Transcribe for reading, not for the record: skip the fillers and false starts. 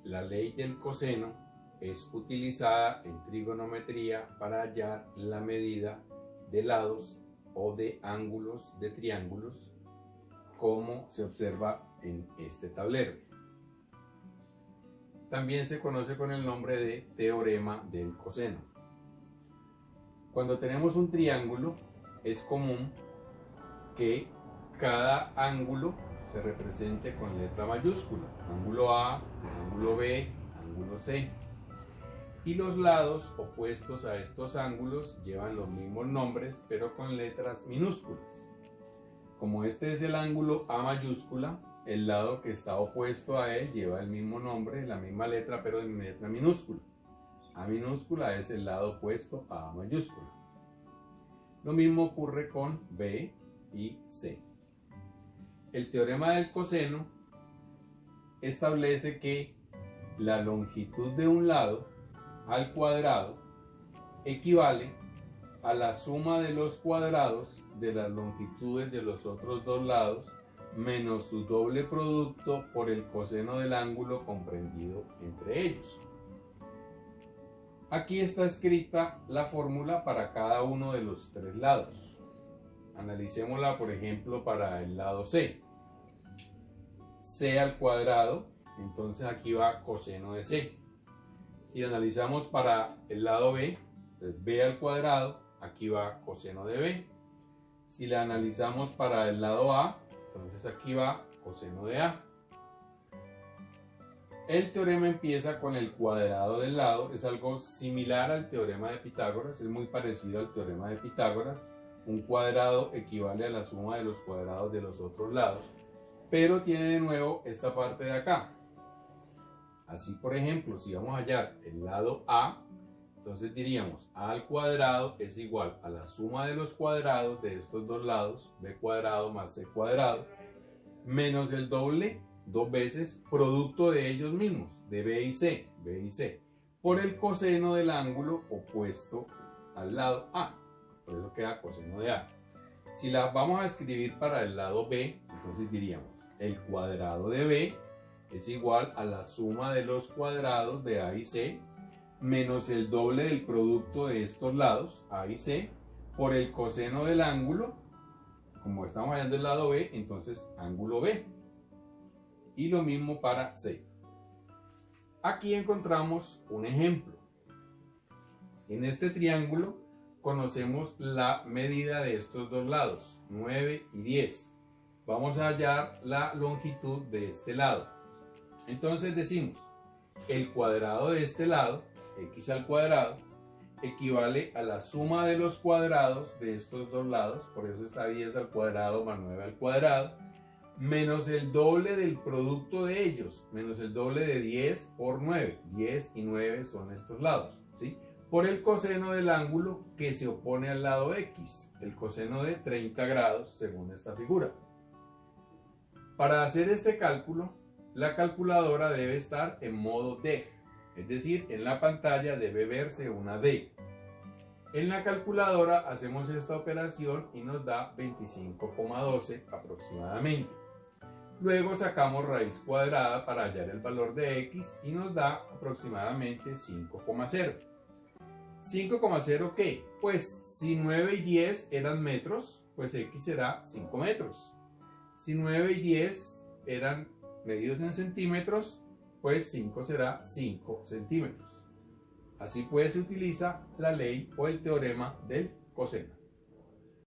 La ley del coseno es utilizada en trigonometría para hallar la medida de lados o de ángulos de triángulos, como se observa en este tablero. También se conoce con el nombre de teorema del coseno. Cuando tenemos un triángulo, es común que cada ángulo se represente con letra mayúscula: ángulo A, ángulo B, ángulo C. Y los lados opuestos a estos ángulos llevan los mismos nombres, pero con letras minúsculas. Como este es el ángulo A mayúscula, el lado que está opuesto a él lleva el mismo nombre, la misma letra, pero en letra minúscula. A minúscula es el lado opuesto a A mayúscula. Lo mismo ocurre con B y C. El teorema del coseno establece que la longitud de un lado al cuadrado equivale a la suma de los cuadrados de las longitudes de los otros dos lados menos su doble producto por el coseno del ángulo comprendido entre ellos. Aquí está escrita la fórmula para cada uno de los tres lados. Analicémosla, por ejemplo, para el lado C. C al cuadrado, entonces aquí va coseno de C. Si analizamos para el lado B, entonces B al cuadrado, aquí va coseno de B. Si la analizamos para el lado A, entonces aquí va coseno de A. El teorema empieza con el cuadrado del lado, es algo similar al teorema de Pitágoras, es muy parecido al teorema de Pitágoras. Un cuadrado equivale a la suma de los cuadrados de los otros lados, pero tiene de nuevo esta parte de acá. Así, por ejemplo, si vamos a hallar el lado A, entonces diríamos A al cuadrado es igual a la suma de los cuadrados de estos dos lados, B cuadrado más C cuadrado, menos el doble, dos veces, producto de ellos mismos, de B y C, por el coseno del ángulo opuesto al lado A. Por eso queda coseno de A. Si la vamos a escribir para el lado B, entonces diríamos el cuadrado de B es igual a la suma de los cuadrados de A y C menos el doble del producto de estos lados, A y C, por el coseno del ángulo. Como estamos hallando el lado B, entonces ángulo B. Y lo mismo para C. Aquí encontramos un ejemplo. En este triángulo conocemos la medida de estos dos lados, 9 y 10. Vamos a hallar la longitud de este lado. Entonces decimos, el cuadrado de este lado, x al cuadrado, equivale a la suma de los cuadrados de estos dos lados, por eso está 10 al cuadrado más 9 al cuadrado, menos el doble del producto de ellos, menos el doble de 10 por 9. 10 y 9 son estos lados, ¿sí? Por el coseno del ángulo que se opone al lado x, el coseno de 30 grados según esta figura. Para hacer este cálculo, la calculadora debe estar en modo DEG, es decir, en la pantalla debe verse una D. En la calculadora hacemos esta operación y nos da 25,12 aproximadamente. Luego sacamos raíz cuadrada para hallar el valor de x y nos da aproximadamente 5,0. ¿5,0 qué? Pues si 9 y 10 eran metros, pues x será 5 metros. Si 9 y 10 eran medidos en centímetros, pues 5 será 5 centímetros. Así pues se utiliza la ley o el teorema del coseno.